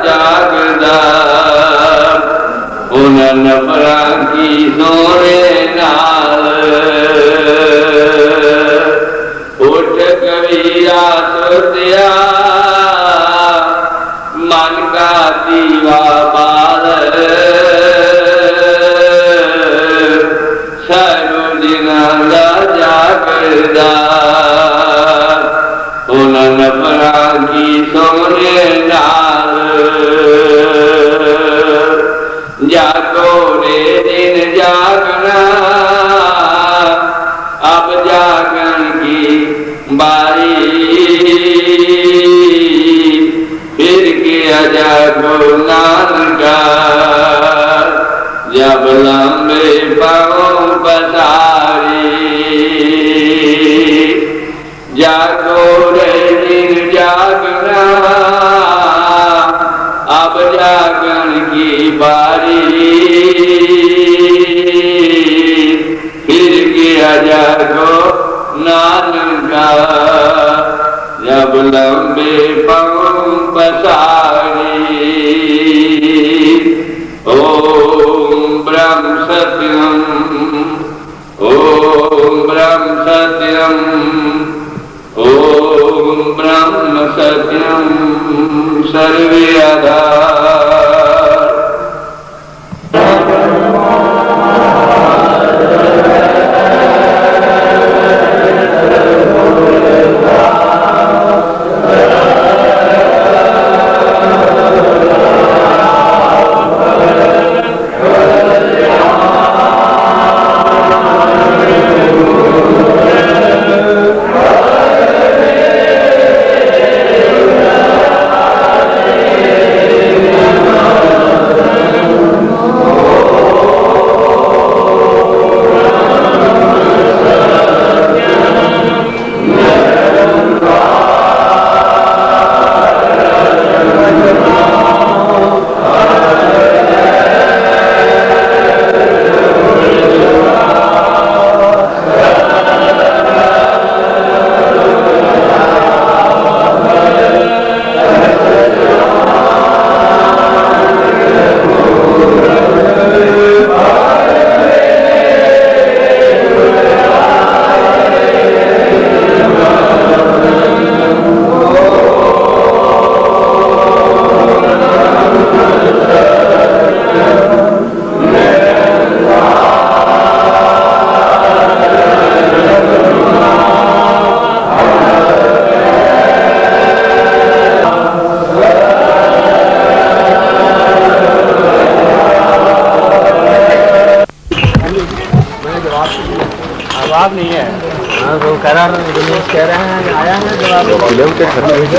जागदा उनन परांकी सोने नाल उठ कबीरा सुतिया मन का दीवा बाल सारू दिना दा जागदा उनन परांकी सोने नाल जागो रे दिन जागना अब जागन की बारी फिर किया जागो नानका जब लंबे पाँव पसारी जागो रे दिन जागना अब जागन की बारी फिर किया जागो नानका जब लंबे पाँव पसारी ओम ब्रह्म सत्यम ओम ब्रह्म सत्यम ओम ब्रह्म सत्यम सर्वे आधार जवाब नहीं है। हाँ वो कह रहे हैं आया है जवाब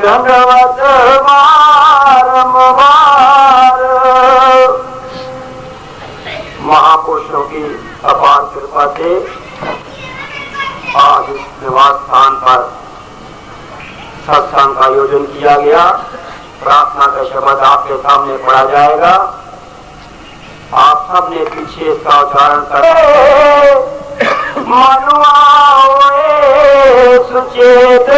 भगवत बारंबार महापुरुषों की अपार कृपा से आज इस निवास स्थान पर सत्संग का आयोजन किया गया। प्रार्थना का शब्द आपके सामने पढ़ा जाएगा। आप सब ने पीछे इसका उच्चारण कर मनुआए सुचेत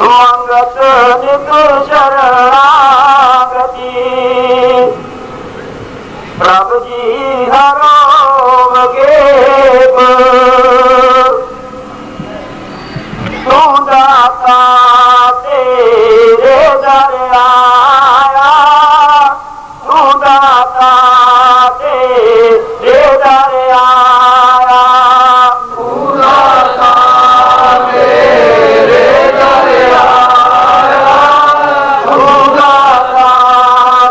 मंगत नित शरणागति प्रभु जी हरो गेप तू दाता तेरे दर आया, तू दाता तेरे दर आया, तू दाता तेरे दर आया, तू दाता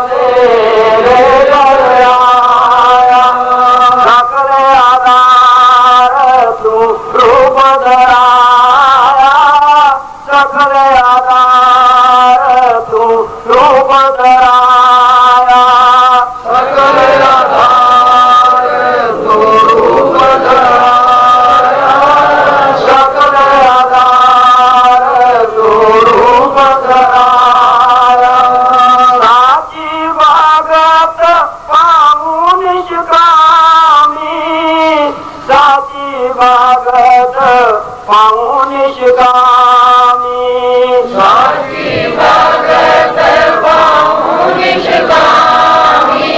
तेरे दर आया, सकल आधार तू रूप धराया, सकल आधार तू रूप धराया, सकल आधार तू रूप धराया, सकल आधार तू रूप धराया, साची भगत पाऊं निष्कामी, साची भगत पाऊं निष्कामी, साची भगत पाऊं निष्कामी,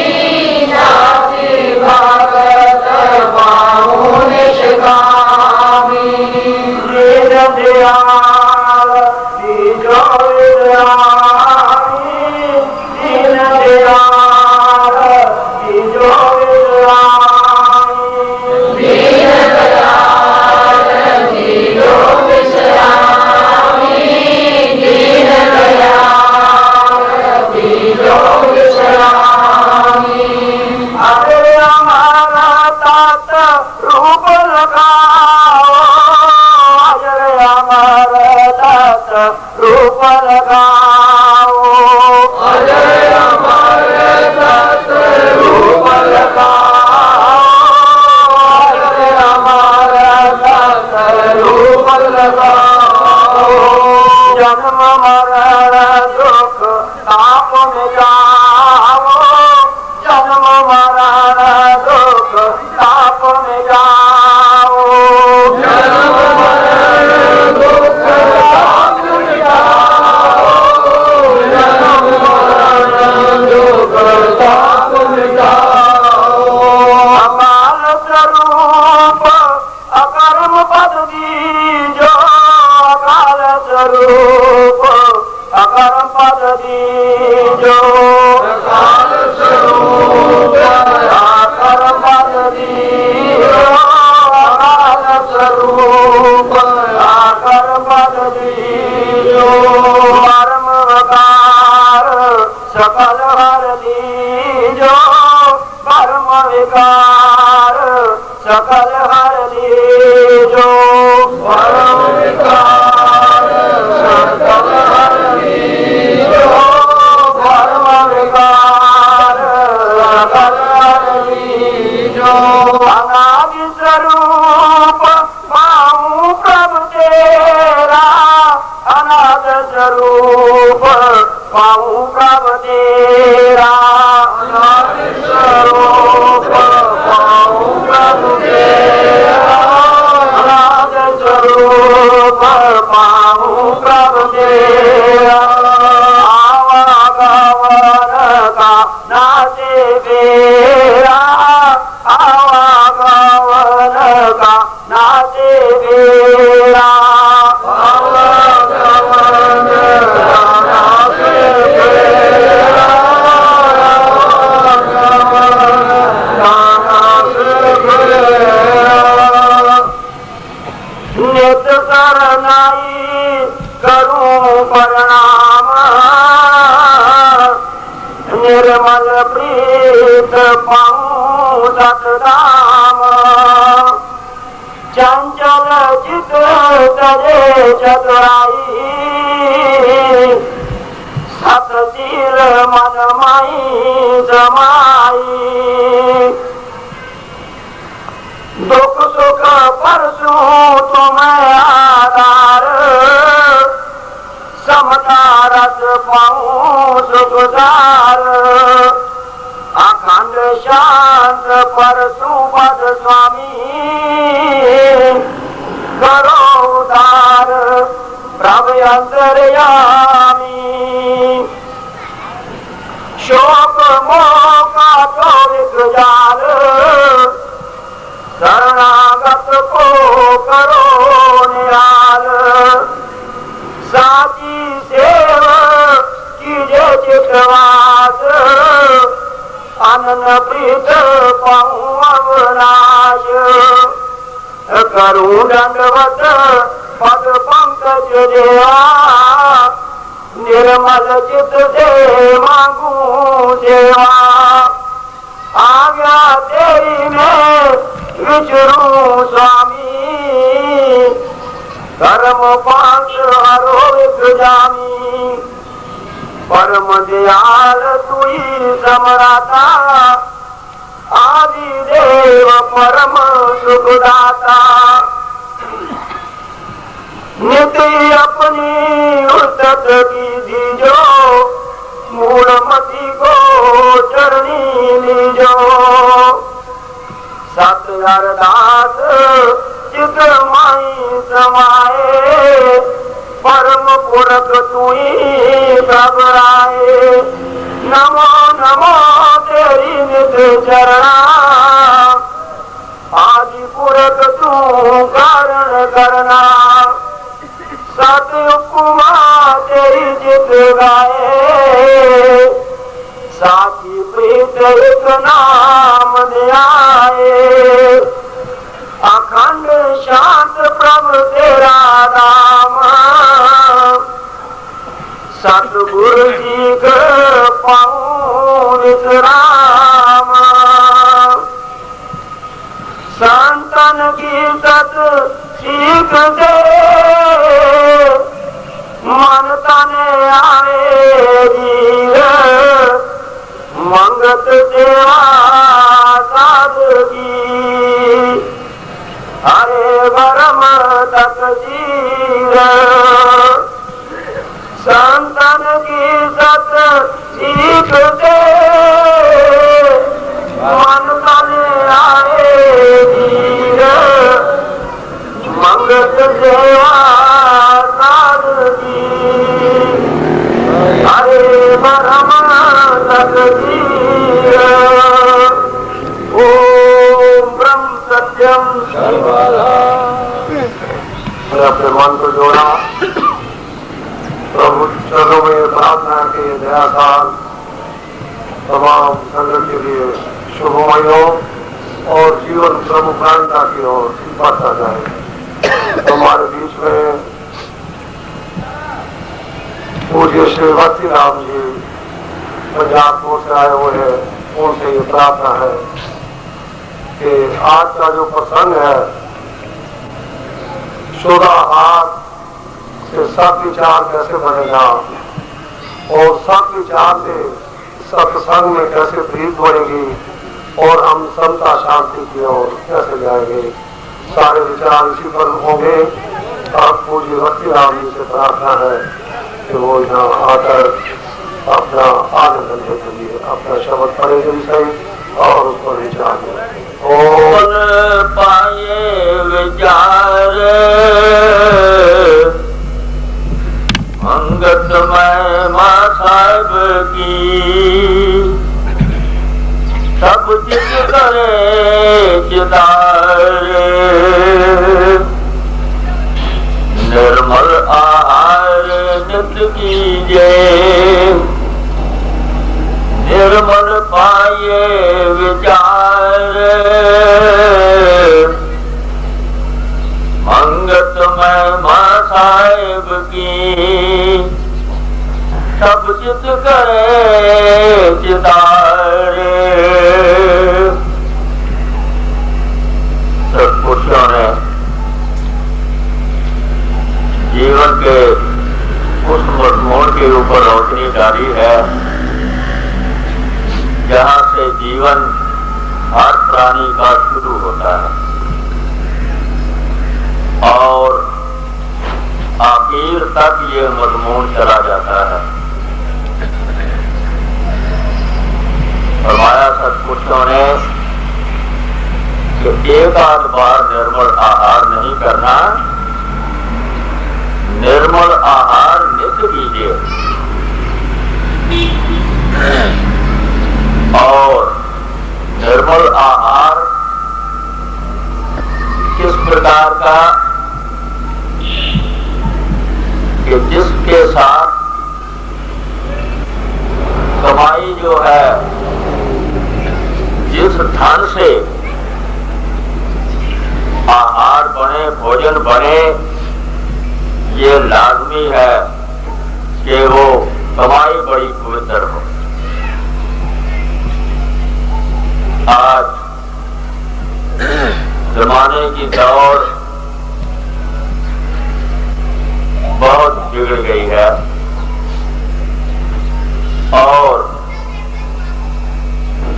साची भगत पाऊं निष्कामी, दीन दयाल दीजो विद्यामी, दीन दयाल दीजो विद्यामी, दीन दयाल दीजो विश्रामी, दीन दयाल दीजो विश्रामी, अरे हमारा तात रूप लगाओ, अरे हमारा तात रूप लगाओ, अरे हमारा तात रूप लगाओ, अरे हमारा तात रूप लगाओ, जन्म मरण दुख ताप में जाओ, जन्म मरण दुख ताप में जाओ, जन्म मरण दुख ताप में जाओ, जन्म मरण दुख ताप में जाओ, अकाल स्वरूप अकर्म पद दीजो, अकाल स्वरूप अकर्म पद दीजो, अकाल स्वरूप अकर्म पद दीजो, अकाल स्वरूप अकर्म पद दीजो, कर्म विकार सकल हर दीजो, कर्म विकार सकल हर दीजो, कर्म विकार सकल हर दीजो, कर्म विकार सकल हर दीजो, अनादि स्वरूप पाऊं प्रभु तेरा, अनाद स्वरूप पाऊं प्रभु तेरा, अनाद स्वरूप पाऊं प्रभु तेरा, अनाद स्वरूप पाऊं प्रभु तेरा, आवागमन का नाते बेरा, आवागमन का नाते बेरा, आवागमन का नाते बेरा, आवागमन का नाते बेरा, नित शरणाई करूं प्रणाम, निर्मल प्रीत पाऊं सतधाम, चंचल चित तरे चतुराई, सतशील मन माई समाई, सुखदार अखंड शांत परशुपद स्वामी करो उदार प्रभु अंतर्यामी शोक मोह का तो विग्रजाल शरणागत को करो निहाल साची सेव कीजे चितवास अनन प्रीत पाऊं अवनाश करूं दंडवत पद पंकज देवा निर्मल चित से मांगू सेवा आज्ञा तेरी में विचरूं स्वामी कर्म पांच हरो विजामी परम दयाल तुई समराता आदि देव परम सुखदाता नित्य अपनी उद्धत की दीजो मूलमती को चरणी लीजो सत अरदास चित माई समाए परम पुरख तुई घबराए नमो नमो तेरी नित चरणा आदि पुरख तू कारण करना सत उपमा तेरी जित गाए साची प्रीत एक नाम ध्याए अखंड शांत प्रभु तेरा नाम सतगुरु जी के पाऊं विश्राम संतन की सत सीख दे मन तने आएगी मंगत सेवा साधगी हरे भरम तक जीव संतन की सत सीख दे मन तने आएगी मंगत सेवा साधगी हरे परम सतजीव ओम ब्रह्म सत्यम अपने मन को जोड़ा प्रभु चरणों में प्रार्थना के नया साल तमाम संगत के लिए शुभमय हो और जीवन प्रभु प्राणता की ओर बढ़ता जाए। हमारे बीच में पूज्य श्री भक्ति राम जी पंजाब से आए हुए हैं, उनसे ये प्रार्थना है कि आज का जो प्रसंग है शुद्ध हाथ से सत्विचार कैसे बनेगा और सत्विचार से सत्संग में कैसे प्रीत बढ़ेगी और हम समता शांति की ओर कैसे जाएंगे, सारे विचार इसी पर होंगे। अब पूज्य भक्ति राम जी से प्रार्थना है कि वो यहाँ आकर अपना आनंद लेने के लिए अपना शब्द पढ़ेंगे भी सही और उस पर विचार पाए विचार अंगत में माँ साहब की सब चित करे चितारे निर्मल आहार नित्य कीजे निर्मल पाए विचार मंगत में माँ साहेब की सब चित करे चितारे। सत्पुरुषों ने जीवन के उस मोड़ के ऊपर रोशनी डाली है जहाँ से जीवन हर प्राणी का शुरू होता है और आखिर तक ये मजमून चला जाता है। महापुरुषों ने कि एक आध बार निर्मल आहार नहीं करना, निर्मल आहार नित्य कीजिए। और निर्मल आहार किस प्रकार का कि जिसके साथ कमाई जो है, जिस धन से आहार बने, भोजन बने, ये लाजमी है कि वो कमाई बड़ी पवित्र हो। आज जमाने की दौड़ बहुत बिगड़ गई है और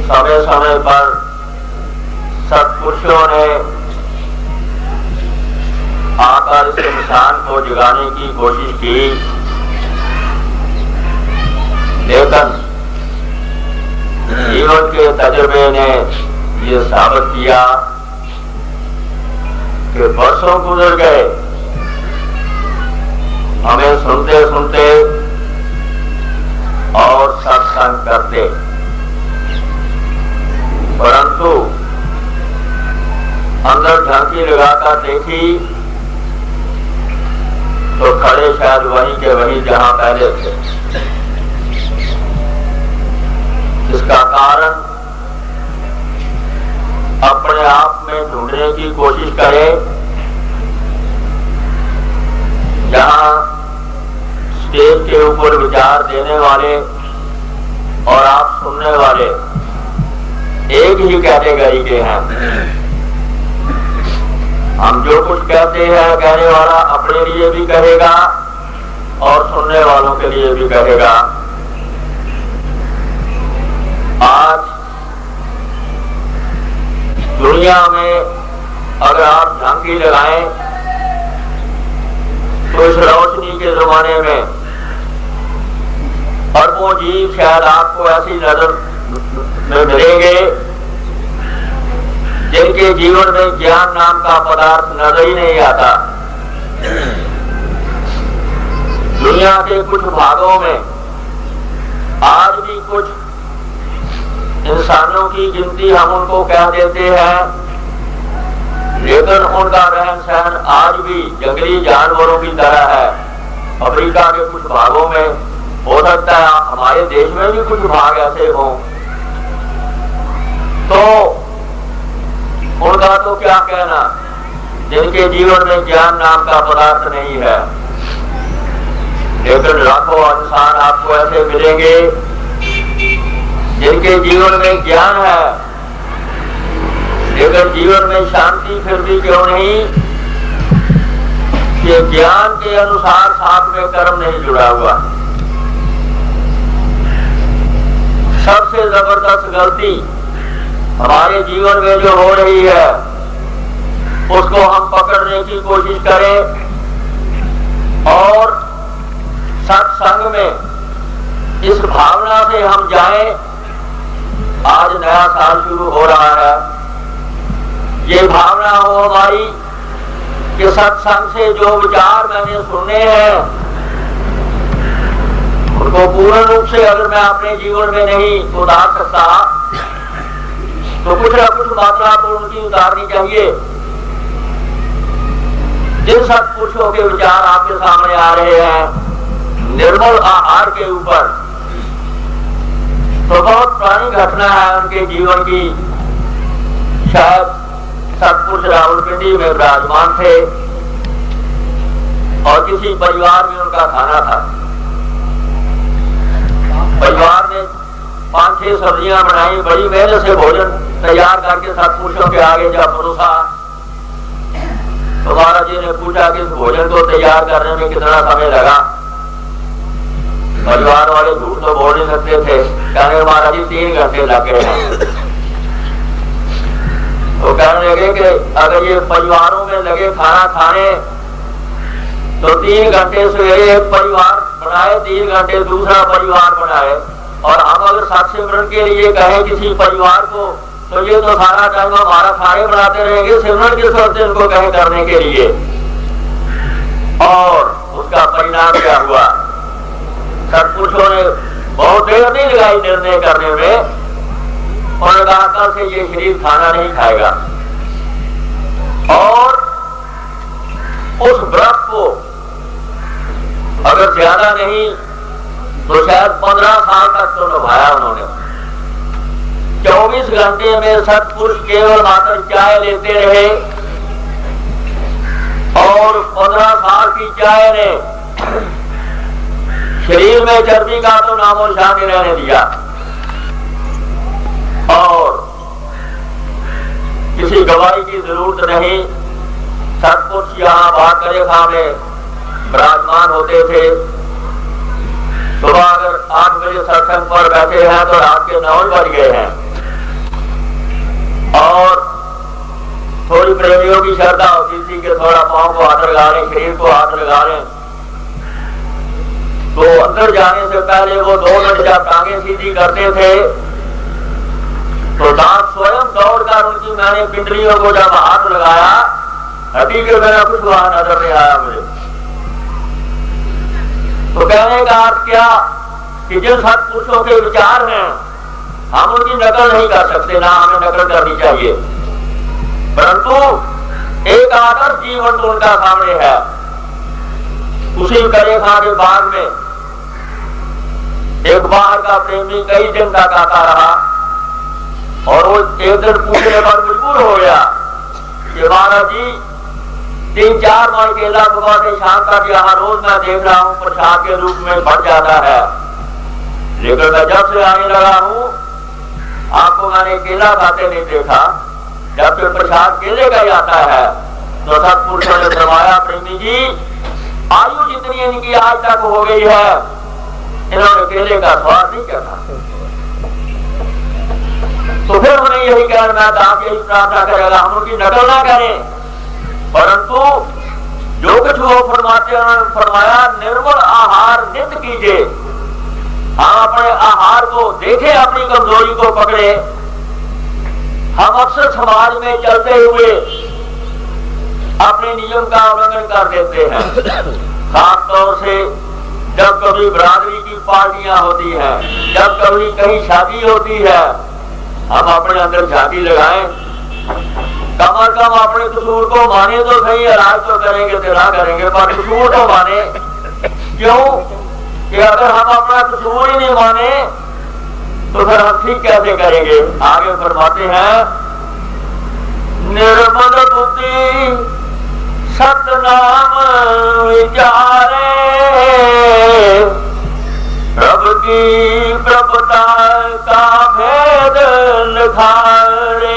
समय समय पर सत्पुरुषों ने आकर इस इंसान को जगाने की कोशिश की, लेकिन जीवन के तजुर्बे ने ये साबित किया कि वर्षों गुजर गए हमें सुनते सुनते और सत्संग करते, परंतु अंदर झांकी लगाकर देखी तो खड़े शायद वहीं के वहीं जहां पहले थे। इसका कारण अपने आप में ढूंढने की कोशिश करें। जहां स्टेज के ऊपर विचार देने वाले और आप सुनने वाले एक ही कैटेगरी के हैं। हम जो कुछ कहते हैं, कहने वाला अपने लिए भी कहेगा और सुनने वालों के लिए भी कहेगा। आज दुनिया में अगर आप झांकी लगाएं तो इस रोशनी के जमाने में अरबों जीव शायद आपको ऐसी नजर में मिलेंगे जिनके जीवन में ज्ञान नाम का पदार्थ नजर ही नहीं आता। दुनिया के कुछ भागों में आज भी कुछ इंसानों की गिनती हम उनको कह देते हैं, लेकिन उनका रहन सहन आज भी जंगली जानवरों की तरह है। अफ्रीका के कुछ भागों में हो सकता है, हमारे देश में भी कुछ भाग ऐसे हों, तो उनका तो क्या कहना, जिनके जीवन में ज्ञान नाम का पदार्थ नहीं है। लेकिन लाखों इंसान आपको ऐसे मिलेंगे जिनके जीवन में ज्ञान है, लेकिन जीवन में शांति फिर भी क्यों नहीं, कि ज्ञान के अनुसार साथ में कर्म नहीं जुड़ा हुआ। सबसे जबरदस्त गलती हमारे जीवन में जो हो रही है उसको हम पकड़ने की कोशिश करें और सत्संग में इस भावना से हम जाएं। आज नया साल शुरू हो रहा है, ये भावना हो हमारी कि सत्संग से जो विचार मैंने सुने हैं उनको पूर्ण रूप से अगर मैं अपने जीवन में नहीं उतार सकता तो कुछ न कुछ मात्रा तो उनकी उतारनी चाहिए। जिन सत्पुरुषों के विचार आपके सामने आ रहे हैं निर्मल आहार के ऊपर, तो बहुत पुरानी घटना है उनके जीवन की। शायद सत्पुरुष रावलपिंडी में विराजमान थे और किसी परिवार में उनका खाना था। परिवार ने 5-6 सब्जियां बनाई, बड़ी मेहनत से भोजन तैयार करके सत्पुरुषों के आगे जब परोसा तो महाराज जी ने पूछा कि इस भोजन को तैयार करने में कितना समय लगा। परिवार वाले झूठ तो बोल नहीं सकते थे, कहने महाराज जी 3 घंटे लग गए हैं। तो कहने लगे कि अगर ये परिवारों में लगे खाना खाने तो 3 घंटे सवेरे एक परिवार बनाए, 3 घंटे दूसरा परिवार बनाए, और हम अगर सत्सिमरन के लिए कहें किसी परिवार को, तो ये तो सारा टाइम हमारा खाने बनाते रहेंगे, सिमरन किस वक्त इनको कहें करने के लिए। और उसका परिणाम क्या हुआ? सत्पुरुषों ने बहुत देर नहीं लगाई निर्णय करने में, उन्होंने कहा कल से ये शरीर खाना नहीं खाएगा। और उस व्रत को अगर ज्यादा नहीं तो शायद 15 साल तक तो निभाया उन्होंने। 24 घंटे में सत्पुरुष केवल मात्र चाय लेते रहे और 15 साल की चाय ने शरीर में चर्बी का तो नामो निशान नहीं रहने दिया। और किसी गवाही की जरूरत नहीं। सत्पुरुष यहाँ भाटकरेखा में विराजमान होते थे। सुबह अगर 8 बजे सत्संग पर बैठे हैं तो रात के 9 बज गए हैं। और थोड़ी प्रेमियों की श्रद्धा होती थी कि थोड़ा पांव को हाथ लगा लें, शरीर को हाथ लगा लें। तो अंदर जाने से पहले वो 2 मिनट जब टांगे सीधी करते थे तो दांत स्वयं दौड़कर उनकी मैंने पिंडलियों को जब हाथ लगाया, हड्डी के मेरा कुछ वहां नजर नहीं आया मुझे। तो कहने का अर्थ क्या कि जिन सत्पुरुषों के विचार हैं हम उनकी नकल नहीं कर सकते, ना हमें नकल करनी चाहिए, परंतु एक आदर्श जीवन तो उनका सामने है। उसी करेखा के बाग में एक बाहर का प्रेमी कई दिन तक आता रहा और वो एक दिन पूछने पर मजबूर हो गया कि महाराज जी 3-4 मन केला सुबह से शाम तक यहाँ रोज मैं देख रहा हूँ प्रसाद के रूप में बढ़ जाता है, लेकिन मैं जब से आने लगा हूँ आपको मैंने केला खाते नहीं देखा। जब फिर प्रसाद केले का ही आता है तो सत्पुरुषों ने फरमाया प्रेमी जी आयु जितनी इनकी आज तक हो गई है इन्होंने केले का स्वाद नहीं चखा। तो फिर उन्हें यही कहना, मैं आप यही प्रार्थना करेगा हम उनकी नकल ना करें, परंतु जो कुछ वो फरमाते हैं उन्होंने फरमाया निर्मल आहार नित कीजिए। हम अपने आहार को देखें, अपनी कमजोरी को पकड़े। हम अक्सर समाज में चलते हुए अपने नियम का उल्लंघन कर देते हैं। खास तौर से जब कभी बिरादरी की पार्टियां होती हैं, जब कभी कहीं शादी होती है, हम अपने अंदर झांकी लगाएं, कम अज कम अपने कसूर को माने तो सही, इलाज तो करेंगे तो ना करेंगे पर कसूर तो माने। क्यों कि अगर हम अपना कसूर ही नहीं माने तो फिर हम ठीक कैसे करेंगे। आगे फरमाते हैं निर्मल बुद्धि सतनाम विचारे प्रभु की प्रभुता का भेद निखारे।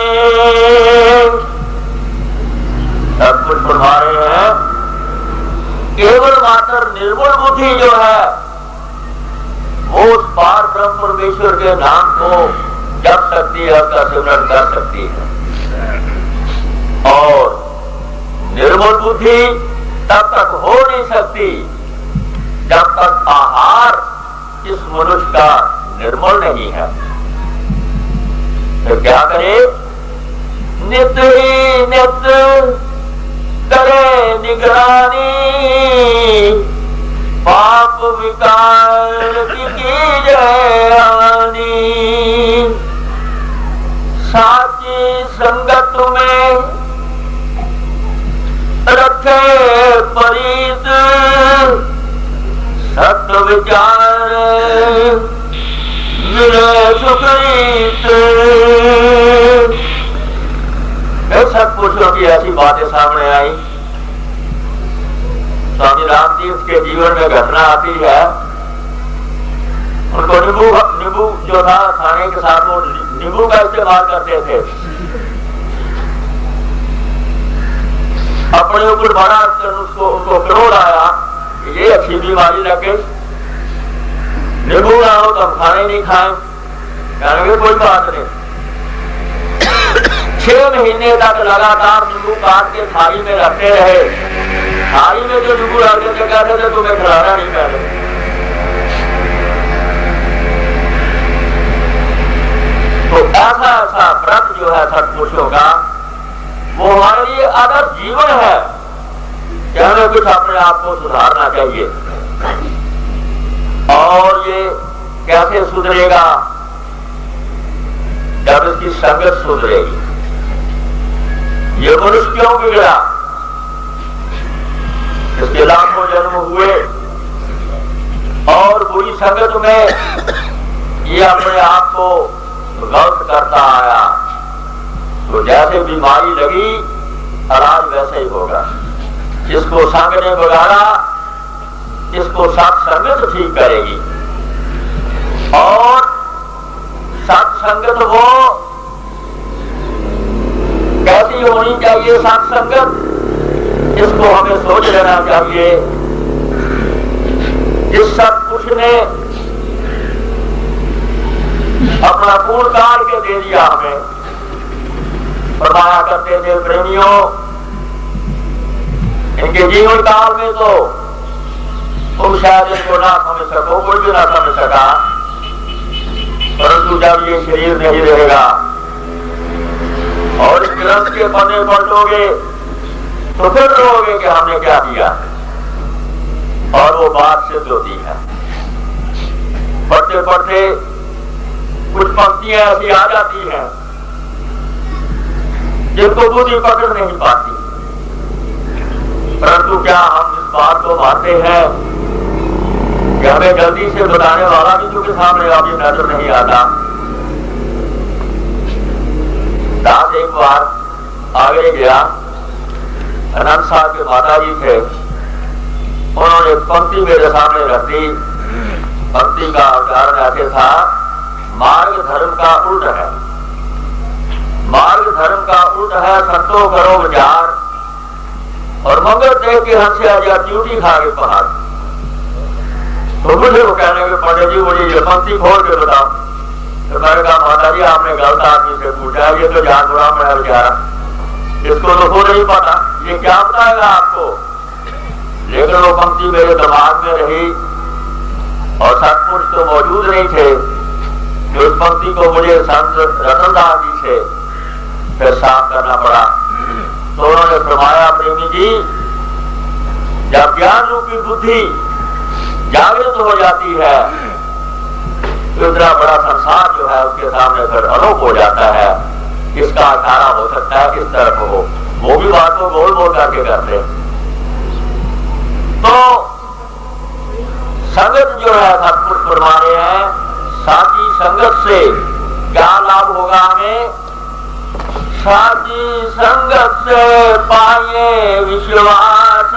सब कुछ फरमा रहे हैं केवल मात्र निर्मल बुद्धि जो है वो उस पार ब्रह्म परमेश्वर के नाम को जप सकती है, उसका सिमरन कर सकती है। और निर्मल बुद्धि तब तक हो नहीं सकती जब तक आहार इस मनुष्य का निर्मल नहीं है। तो क्या करे? नित ही नित करे निगरानी पाप विकार की जयानी। साची संगत में रखे परीत सत विचार मिले सुखरीत। सत्पुरुषों की ऐसी बातें सामने आई। स्वामी रामदेव के जीवन में घटना आती है, उनको नींबू जो था खाने के साथ वो नींबू का इस्तेमाल करते थे। अपने ऊपर बड़ा उनको क्रोध आया कि ये अच्छी बीमारी लग गई, नींबू ना हो तो हम खाने नहीं खाएं। कहने कोई बात नहीं। 6 महीने तक लगातार नींबू काट के थाली में रखते रहे। थाली में जो नींबू रखते थे कहते थे तुम्हें खिलाना नहीं। पहले तो ऐसा ऐसा व्रत जो है सत्पुरुषों का, वो हमारे लिए आदर्श जीवन है कि हमें कुछ अपने आप को सुधारना चाहिए। और ये कैसे सुधरेगा? जब इसकी संगत सुधरेगी। ये मनुष्य क्यों बिगड़ा? इसके लाखों जन्म हुए और बुरी संगत में ये अपने आप को गलत करता आया, तो जैसे बीमारी लगी इलाज वैसे ही होगा। जिसको संग ने बिगाड़ा, इसको सत्संगत ठीक करेगी। और सत्संगत वो कैसी होनी चाहिए? सत्संगत, इसको हमें सोच लेना चाहिए। जिस सत्पुरुष ने अपना पूर्ण काल के दे दिया हमें, फरमाया करते थे प्रेमियों, इनके जीवन काल में तो तुम शायद इनको ना समझ सको, कोई भी ना समझ सका, परंतु जब ये शरीर नहीं रहेगा और इस ग्रंथ के पन्ने पलटोगे तो फिर कहोगे कि हमने क्या किया। और वो बात सिद्ध होती है। पढ़ते पढ़ते कुछ पंक्तियां ऐसी आ जाती हैं जिनको बुद्धि पकड़ नहीं पाती, परंतु क्या हम इस बात को मानते हैं कि हमें जल्दी से बताने वाला भी क्योंकि सामने अभी नजर नहीं आता। दास एक बार आगे गया, अनंत साहब के माता जी थे, उन्होंने पंक्ति मेरे सामने रख दी। पंक्ति का उच्चारण ऐसे था, मार्ग धर्म का उल्ट है, मार्ग धर्म का उल्ट है, संतो करो विचार, और मंगल देख के हंसे आजा ड्यूटी खा के पहाड़। तो मुझे वो कहने के पंडित जी मुझे ये पंक्ति खोल के बताओ। तो मैंने कहा माता जी आपने गलत आदमी से पूछा, ये तो जान बुरा मैं बेचारा, इसको तो हो नहीं पता, ये क्या बताएगा आपको। लेकिन वो पंक्ति मेरे दिमाग में रही और सत्पुरुष तो मौजूद नहीं थे जो उस पंक्ति को मुझे संत रतनदास जी से फिर साफ करना पड़ा। तो उन्होंने फरमाया, प्रेमी जी, जब ज्ञान रूपी बुद्धि जागृत हो जाती है तो इतना बड़ा संसार जो है उसके सामने फिर अलोप हो जाता है। किसका अखाड़ा हो सकता है, किस तरफ हो, वो भी बात को गोल बोल करके करते। तो संगत जो है सत्पुरुष फरमा रहे हैं, साची संगत से क्या लाभ होगा हमें? साची संगत से पाए विश्वास,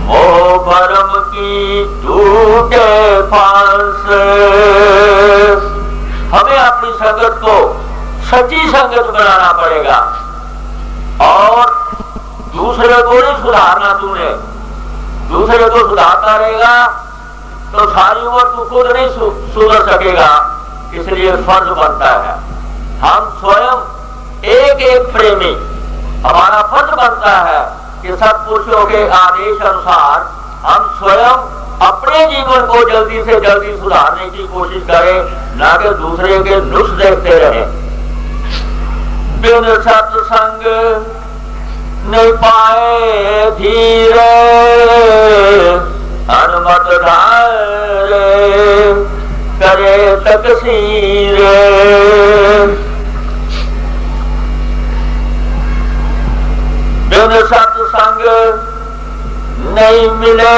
मोह भरम की टूटे फांस। हमें अपनी संगत को सच्ची संगत बनाना पड़ेगा और दूसरे को नहीं सुधारना। तूने दूसरे को सुधारता रहेगा तो सारी उम्र तू खुद नहीं सुधर सकेगा। इसलिए फर्ज बनता है हम स्वयं एक एक प्रेमी, हमारा फर्ज बनता है कि सत्पुरुषों के आदेश अनुसार हम स्वयं अपने जीवन को जल्दी से जल्दी सुधारने की कोशिश करें, ना कि दूसरे के नुक्स देखते रहे। बिन सत्संग नहीं पाए धीरे, अनुमत धारे करे तकसीरे। बिन सत्संग नहीं मिले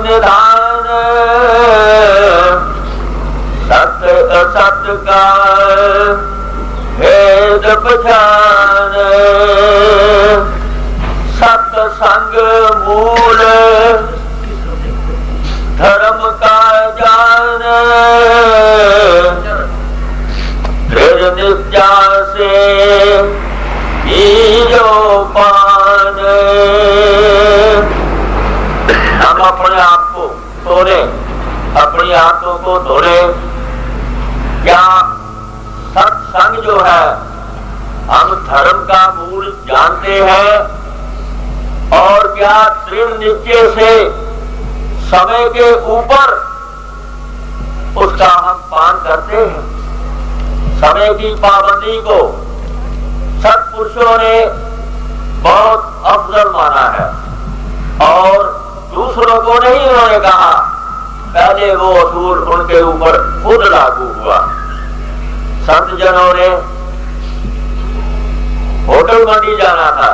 निधान, सत्य असत्य का भेद पहचान। सत्संग मूल धर्म का जान, दृढ़ निष्ठा से जो पान। हम अपने आप को तोड़े, अपनी आंतों को तोड़े। क्या सत्संग जो है हम धर्म का मूल जानते हैं और क्या दृढ़ निश्चय से समय के ऊपर उसका हम पान करते हैं। समय की पाबंदी को सत्पुरुषों ने बहुत अफजल माना है और दूसरों को नहीं उन्होंने कहा। पहले वो असूल उनके ऊपर खुद लागू हुआ। संत जनों ने होटल मंडी जाना था,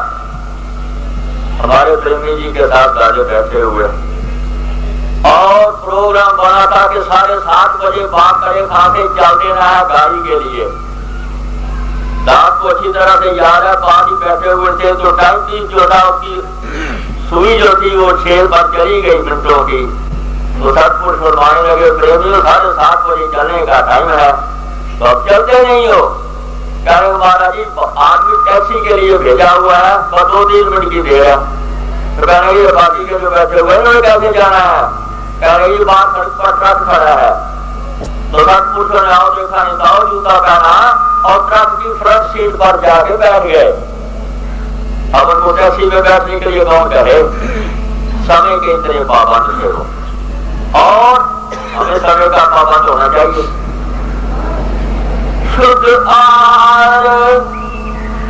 हमारे प्रेमी जी के साथ राजे बैठे हुए और प्रोग्राम बना था कि 7:30 बजे बात करे खाते चल देना है गाड़ी के लिए। रात को अच्छी तरह से याद है, पास ही बैठे हुए थे तो टाइम पीस जो था उसकी सुई जो थी वो 6 बार चली गई मिनटों की। तो सतपुरुष फरमाने लगे, प्रेमी 7:30 बजे चलने का टाइम है तो अब चलते नहीं हो। कह रहे महाराज जी आदमी टैक्सी के लिए भेजा हुआ है, बस 2-3 मिनट की देर है। तो कहने लगे बाकी के जो बैठे हुए हैं कैसे जाना है? कह रहे ये बात सड़क पर ट्रक खड़ा है। तो सतपुरुषों ने आओ देखा नहीं, दाओ जूता पहना और ट्रक की फ्रंट सीट पर जाके बैठ गए। अब उनको टैक्सी में बैठने के लिए कौन कहे? समय के इतने पाबंद थे वो, और हमें समय का पाबंद होना चाहिए। शुद्ध आर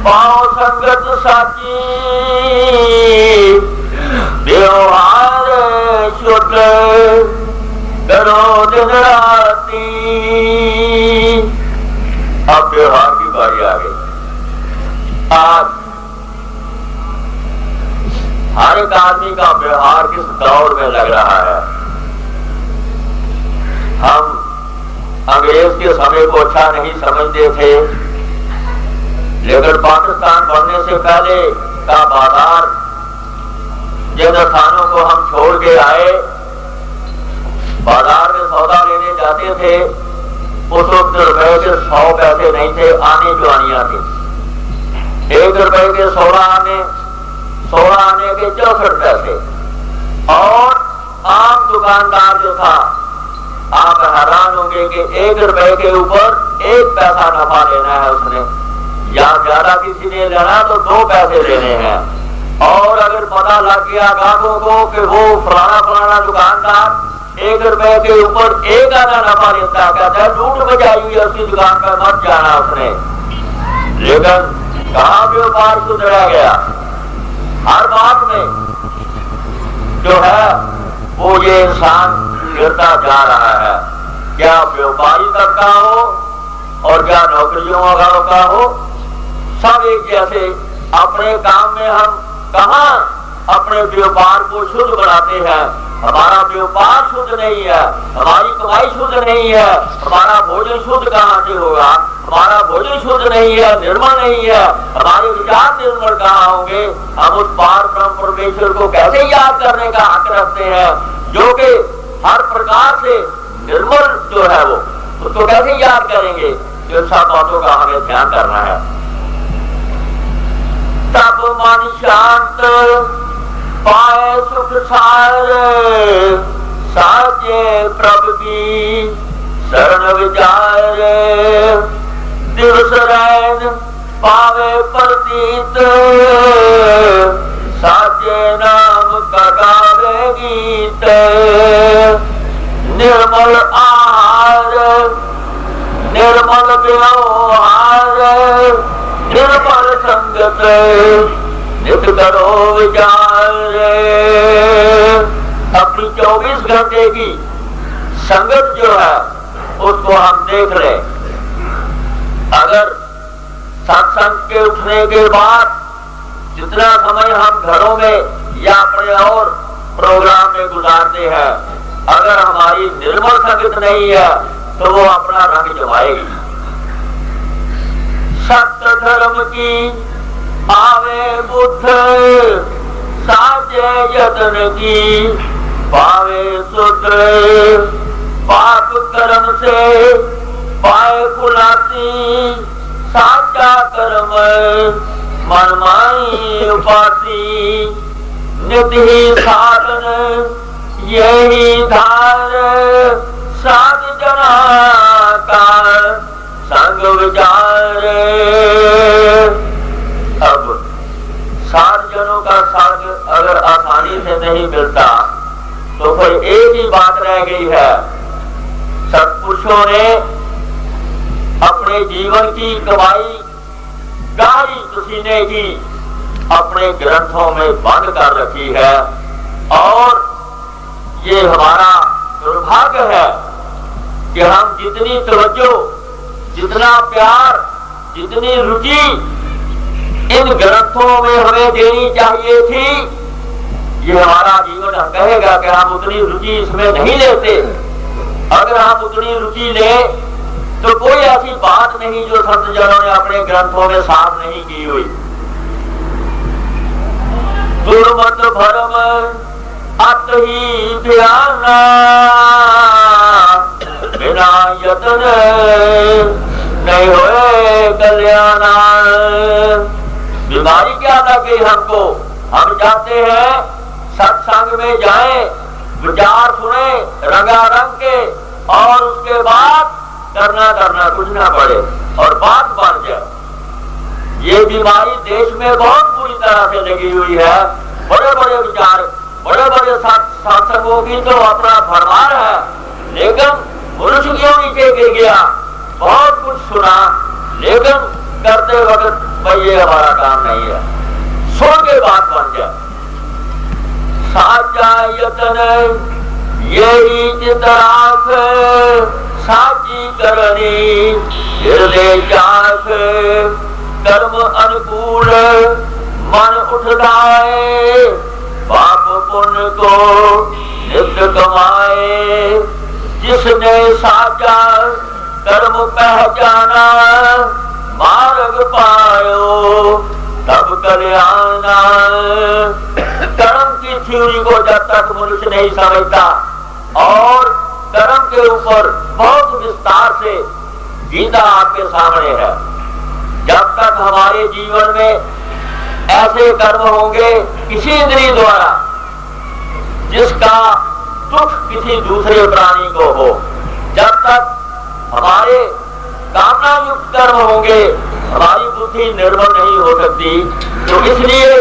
पाओ संगत साची, व्यवहार शुद्ध करो दिन राती। अब व्यवहार की बारी आ गई। आज हर एक आदमी का व्यवहार किस दौर में लग रहा है। हम अंग्रेज के समय को अच्छा नहीं समझते थे, लेकिन पाकिस्तान बनने से पहले का बाजार जिन स्थानों को हम छोड़ के आए, बाजार में सौदा लेने जाते थे, उस वक्त रुपए के 100 पैसे नहीं थे, आने जो आनियां थी। 1 रुपए के 16 आने, 16 आने के 64 पैसे। और आम दुकानदार जो था, आप हैरान होंगे कि 1 रुपए के ऊपर 1 पैसा नफा लेना है उसने, या ज्यादा किसी ने लेना तो 2 पैसे लेने हैं। और अगर पता लग गया ग्राहकों को कि वो फलाना दुकानदार 1 रुपए के ऊपर 1 आना नफा लेता है, कहता है लूट बजाई हुई है उसकी दुकान पर, मत जाना उसने। लेकिन कहाँ व्यापार सुधरा गया? हर बात में जो है वो ये इंसान गिरता जा रहा है। क्या व्यापारी तबका हो और क्या नौकरियों वालों का हो, सब एक जैसे। अपने काम में हम कहाँ अपने व्यापार को शुद्ध बनाते हैं? हमारा व्यापार शुद्ध नहीं है, हमारी कमाई शुद्ध नहीं है, हमारा भोजन शुद्ध कहाँ से होगा? हमारा भोजन शुद्ध नहीं है, निर्मल नहीं है, हमारे विचार निर्मल कहाँ होंगे? हम उस पार ब्रह्म परमेश्वर को कैसे याद करने का हक रखते हैं जो कि हर प्रकार से निर्मल जो है वो, उसको कैसे याद करेंगे? इन सब बातों का हमें ध्यान करना है। तब मन शांत पाए सुख सार, साजे प्रभु की शरण विचार। दिवस रैन पावे प्रतीत, साचे नाम का गावे गीत। निर्मल आहार निर्मल व्यवहार, निर्मल संगत नित करो विचार। अपनी 24 घंटे की संगत जो है उसको हम देख लें। अगर सत्संग के उठने के बाद जितना समय हम घरों में या अपने और प्रोग्राम में गुजारते हैं, अगर हमारी निर्मल संगत नहीं है तो वो अपना रंग जमाएगी। सत्य धर्म की आवे बुद्ध, साजे यतन की पावे शुद्ध। पाप कर्म से पाए खुलासी, साचा कर्म मन माई उपासी। नित्य ही साधन यही धार, साध जना का संग विचार। अब सात जनों का संग अगर आसानी से नहीं मिलता तो फिर एक ही बात रह गई है, सत्पुरुष पुरुषों ने अपने जीवन की कमाई गाढ़ी पसीने की अपने ग्रंथों में बंद कर रखी है। और ये हमारा दुर्भाग्य है कि हम जितनी तवज्जो, जितना प्यार, जितनी रुचि इन ग्रंथों में हमें देनी चाहिए थी, ये हमारा जीवन कहेगा कि हम उतनी रुचि इसमें नहीं लेते। अगर हम उतनी रुचि ले तो कोई ऐसी बात नहीं जो संत जनों ने अपने ग्रंथों में साफ नहीं की हुई। दुर्मत भरम अत ही ध्याना बिना यतन नहीं होए कल्याणा। बीमारी क्या लगी हमको? हम चाहते हैं सत्संग में जाएं, विचार सुने रंगारंग के, और उसके बाद करना कुछ ना पड़े और बात बन जाए। ये बीमारी देश में बहुत बुरी तरह से लगी हुई है। बड़े बड़े विचार, बड़े बड़े शासकों की तो अपना फरमान है, लेकिन मनुष्य क्यों नीचे गिर गया? बहुत कुछ सुना, लेकिन करते वक्त भाई ये हमारा काम नहीं है। सुन के बात बन जाए। साचा यतन यही चितराख साची करनी हृदय चाख कर्म अनुकूल मन उठलाए पाप पुण्य को नित्य कमाए। जिसने साचा कर्म पहचाना मार्ग पायो तब कल्याणा। कर्म की थ्योरी को जब तक मनुष्य नहीं समझता और कर्म के ऊपर बहुत विस्तार से गीता आपके सामने है, जब तक हमारे जीवन में ऐसे कर्म होंगे किसी इंद्रिय द्वारा जिसका दुख किसी दूसरे प्राणी को हो, जब तक हमारे कामना युक्त कर्म होंगे हमारी बुद्धि निर्मल नहीं हो सकती। तो इसलिए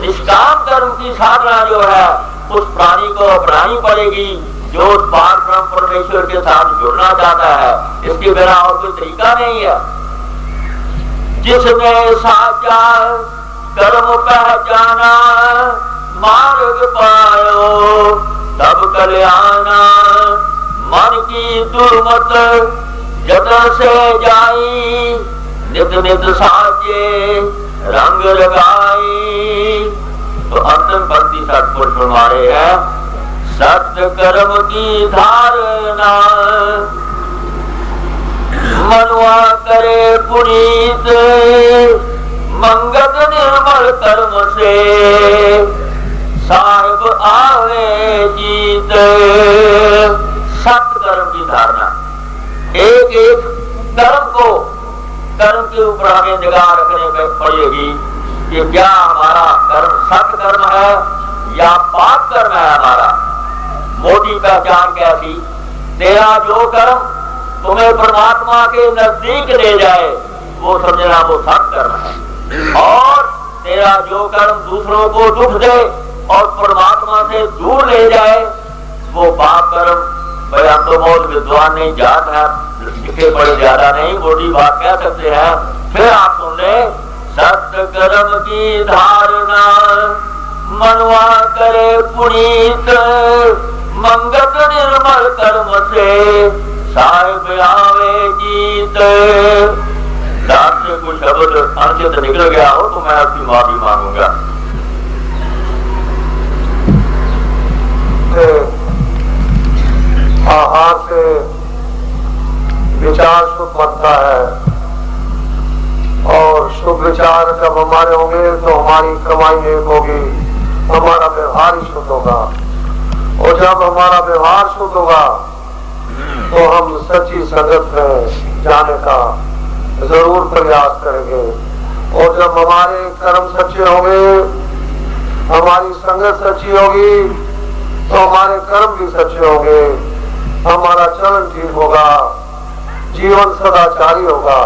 निष्काम कर्म की साधना जो है उस प्राणी को अपनानी पड़ेगी जो पार ब्रह्म परमेश्वर के साथ जुड़ना चाहता है। इसके बिना और कोई तरीका नहीं है। जिसने साचा कर्म पहचाना मार्ग पायो तब कल्याणा। मन की दुर्मत जतन से जाई नित नित साचे रंग लगाई। तो अंतिम पंक्ति सतपुरुष फरमाए हैं, सत्य कर्म की धारणा मनुआ करे पुनीत मंगत निर्मल कर्म से साहिब आवे जीत। सत्य कर्म की धारणा, एक एक कर्म को कर्म के ऊपर हमें निगाह रखने में पड़ेगी कि क्या हमारा कर्म सत्य कर्म है या पाप कर्म है हमारा। मोटी पहचान कैसी? तेरा जो कर्म तुम्हें परमात्मा के नजदीक ले जाए वो समझना वो सत्य कर्म है, और तेरा जो कर्म दूसरों को दुख दे और परमात्मा से दूर ले जाए वो पाप कर्म। भाई हम तो बहुत विद्वान नहीं, जात है, लिखे बड़े ज्यादा नहीं, मोटी बात कह सकते हैं। फिर आप सुन ले, सत्य कर्म की धारणा मनवा करे पुनीत मंगत निर्मल कर्म से साहिब आवे जीत। दास से कुछ शब्द अनुचित निकल गया हो तो मैं आपकी माफी मांगूंगा। आहार से विचार शुद्ध बनता है, और शुद्ध विचार जब हमारे होंगे तो हमारी कमाई एक होगी, हमारा व्यवहार ही शुद्ध होगा। और जब हमारा व्यवहार शुद्ध होगा तो हम सच्ची संगत में जाने का जरूर प्रयास करेंगे। और जब हमारे कर्म सच्चे होंगे, हमारी संगत सच्ची होगी, तो हमारे कर्म भी सच्चे होंगे, हमारा चलन ठीक होगा, जीवन सदाचारी होगा,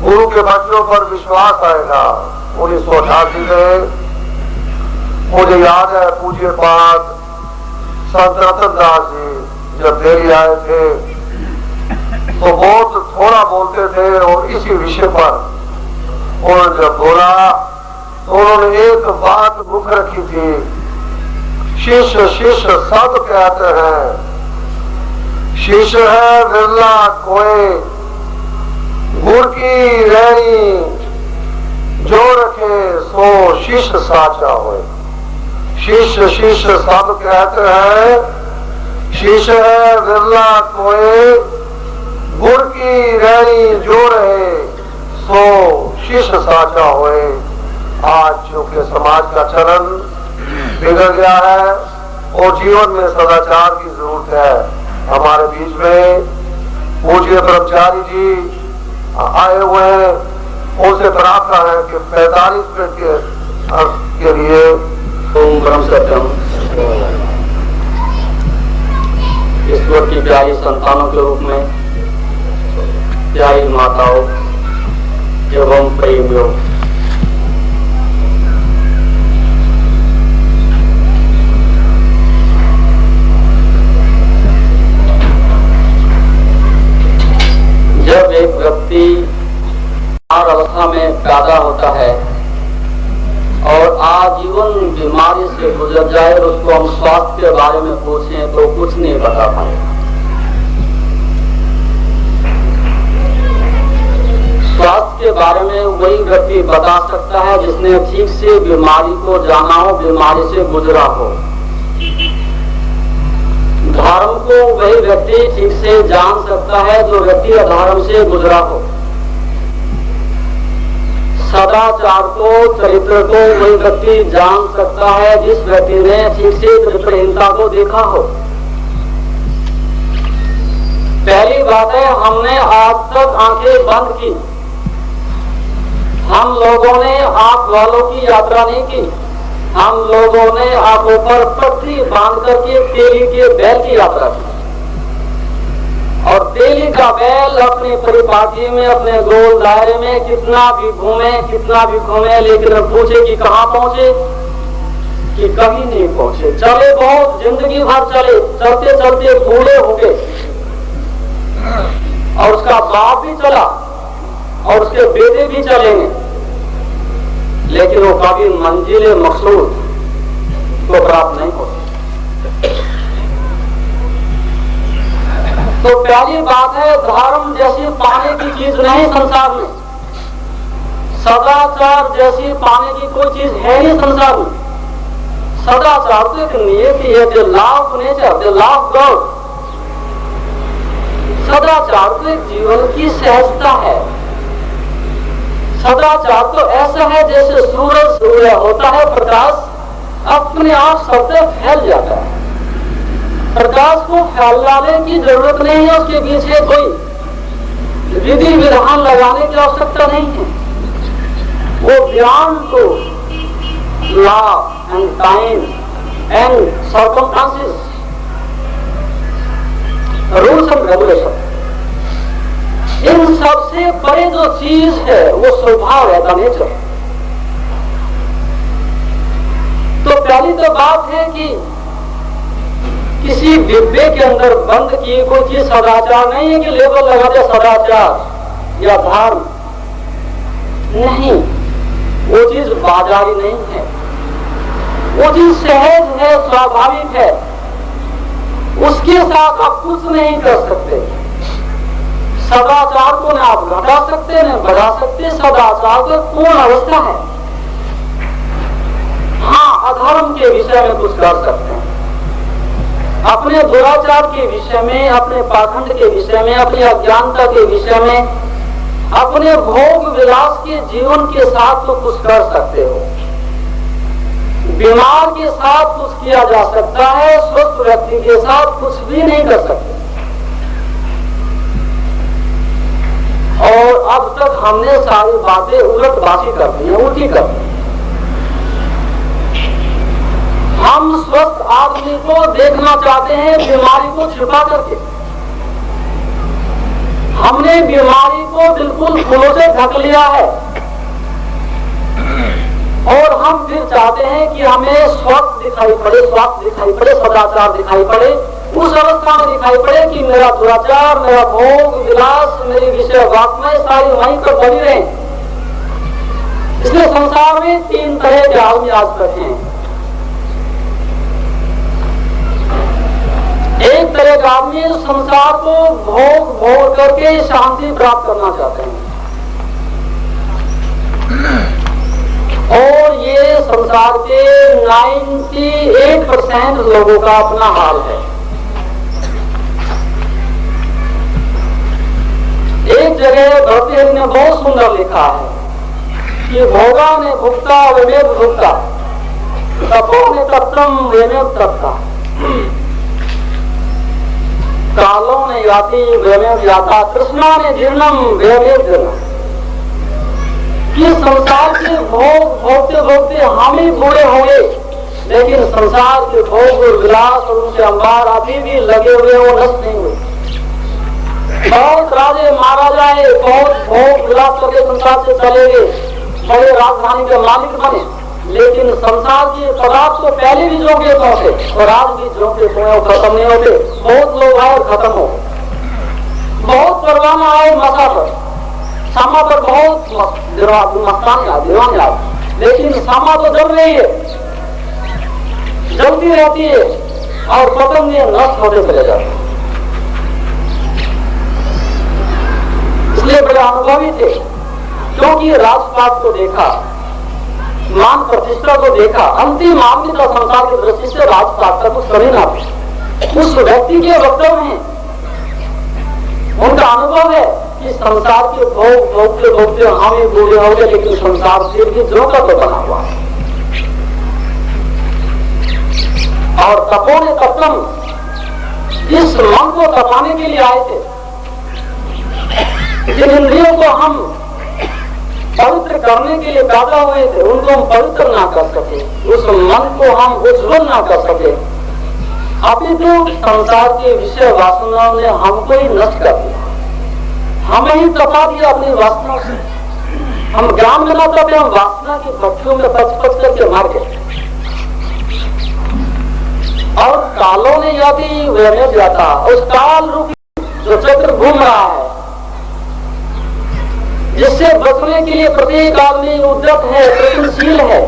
गुरु के बच्चों पर विश्वास आएगा। 1988 में मुझे याद है पूज्य पाठ संत रतन दास जी जब दिल्ली आए थे किसी विषय पर उन्होंने जब बोला तो उन्होंने एक बात मुख रखी थी, शिष्य शिष्य सब कहते हैं, शिष्य है विरला कोई, गुड़ की रैनी जो रखे सो शिष्य साचा होए। शिष्य शिष्य सब कहते हैं, शिष्य है विरला कोई, गुड़ की रैनी जो रहे सो शिष्य साचा होए। आज चूंकि समाज का चलन बिगड़ गया है और जीवन में सदाचार की जरूरत है। हमारे बीच में पूज्य ब्रह्मचारी जी आए हुए हैं, उनसे प्रार्थना है कि 45 मिनट के लिए ओम ब्रह्म सत्यम ईश्वर की प्यारी संतानों के रूप में, प्यारी माताओं एवं प्रेमियों, जब एक व्यक्ति अवस्था में पैदा होता है और आजीवन बीमारी से गुजर जाए और उसको हम स्वास्थ्य के बारे में पूछें तो कुछ नहीं बता पाए। स्वास्थ्य के बारे में वही व्यक्ति बता सकता है जिसने ठीक से बीमारी को जाना हो, बीमारी से गुजरा हो। धर्म को वही व्यक्ति ठीक से जान सकता है जो व्यक्ति अधर्म से गुजरा हो। सदाचार को, चरित्र को वही व्यक्ति जान सकता है जिस व्यक्ति ने ठीक से चरित्रहीनता को देखा हो। पहली बात है, हमने आज तक आंखें बंद की, हम लोगों ने आंख वालों की यात्रा नहीं की, हम लोगों ने आंखों पर पट्टी बांध करके तेली के बैल की यात्रा की। और तेली का बैल अपने परिपाटी में, अपने गोल दायरे में कितना भी घूमे, लेकिन पूछे कि कहाँ पहुंचे, कि कहीं नहीं पहुंचे। चले बहुत, जिंदगी भर चले, चलते चलते बूढ़े हो गए और उसका बाप भी चला और उसके बेटे भी चलेंगे, लेकिन वो कभी मंजिल मकसूद को प्राप्त नहीं होती। तो पहली बात है, धर्म जैसी पाने की चीज नहीं संसार में, सदाचार जैसी पाने की कोई चीज है नहीं संसार में। सदाचार तो एक नियति है, the law of nature, the law of God. सदाचार तो एक जीवन की सहजता है। सदाचार तो ऐसा है जैसे सूरज सूर्य होता है, प्रकाश अपने आप सबसे फैल जाता है। प्रकाश को फैलाने की जरूरत नहीं है, उसके पीछे कोई विधि विधान लगाने की आवश्यकता नहीं है। वो ज्ञान को law and time and circumstances, rules and regulation, इन सबसे बड़े जो चीज है वो स्वभाव है, द नेचर। तो पहली तो बात है कि किसी डिब्बे के अंदर बंद की कोई चीज सदाचार नहीं है कि लेबल लगा दे सदाचार या धर्म, नहीं, वो चीज बाजारी नहीं है, वो चीज सहज है, स्वाभाविक है, उसके साथ आप कुछ नहीं कर सकते। सदाचार को न आप घटा सकते न बढ़ा सकते, सदाचार तो पूर्ण अवस्था है। हाँ, अधर्म के विषय में कुछ कर सकते हैं, अपने दुराचार के विषय में, अपने पाखंड के विषय में, अपनी अज्ञानता के विषय में, अपने भोग विलास के जीवन के साथ तो कुछ कर सकते हो। बीमार के साथ कुछ किया जा सकता है, स्वस्थ व्यक्ति के साथ कुछ भी नहीं कर सकते। और अब तक हमने सारी बातें उलटबाजी कर दी है, उल्टी कर दी। हम स्वस्थ आदमी को देखना चाहते हैं बीमारी को छिपा करके। हमने बीमारी को बिल्कुल फूलों से ढक लिया है और हम फिर चाहते हैं कि हमें स्वस्थ दिखाई पड़े, स्वास्थ्य दिखाई पड़े, सदाचार दिखाई पड़े, उस अवस्था में दिखाई पड़े कि मेरा दुराचार, मेरा भोग विलास, मेरी विषय वासनाएं सारी वहीं पर बनी रहे। इसलिए संसार में 3 तरह के आदमी आज बैठे हैं। एक तरह का आदमी संसार को भोग भोग करके शांति प्राप्त करना चाहते हैं, और ये संसार के 98% लोगों का अपना हाल है। एक जगह भरतहरि ने बहुत सुंदर लिखा है कि भोगा ने भुगता विवेक भुगता, तपो ने तत्तम विवेक तत्ता, कालों ने याति विवेक याता, कृष्णा ने जीर्णम विवेक जीर्णम। कि संसार के भोग भोगते भोगते हम ही बूढ़े होंगे, लेकिन संसार के भोग और विलास और उनके अंबार अभी भी लगे हुए, वो नष्ट नहीं हुए। बहुत राजे महाराजाए बहुत भोग विलास करके संसार से चले गए, बड़े राजधानी के मालिक बने, लेकिन संसार के पदार्थ को पहले भी जोगे पहुंचे और आज भी जोगे पहुंचे, खत्म नहीं होते। बहुत लोग आए खत्म हो, बहुत परवाना आए मसा पर, सामा पर बहुत मस्तानी आए, लेकिन सामा तो जल रही है, जलती रहती है और पतंग नष्ट होते चले जाते हैं। इसलिए बड़े अनुभवी थे, क्योंकि राजपाट को देखा, मान प्रतिष्ठा को देखा, अंतिम आदमी का संसार की दृष्टि से राजपाट का कुछ कभी ना था। उस व्यक्ति के वक्तव्य में उनका अनुभव है कि संसार के भोग भोगते भोगते हम ही बूढ़े हो गए, लेकिन संसार फिर भी जो का तो बना हुआ है। और तपो ने तत्तम, इस मन को तपाने के लिए आए थे। जिन इंद्रियों को हम पवित्र करने के लिए पैदा हुए थे, उनको हम पवित्र ना कर सके, उस मन को हम उज्ज्वल ना कर सके, अभी तो संसार के विषय वासनाओं ने हमको ही नष्ट कर दिया, हमें ही तपा दिया अपनी वासना से। हम ज्ञान में ना तपे, हम वासना की भट्टियों में पच करके मार गए। और कालों ने यदि वह जाता, उस काल रूपी जो चक्र घूम रहा है, जिससे बचने के लिए प्रत्येक आदमी उद्यत है, प्रयत्नशील है।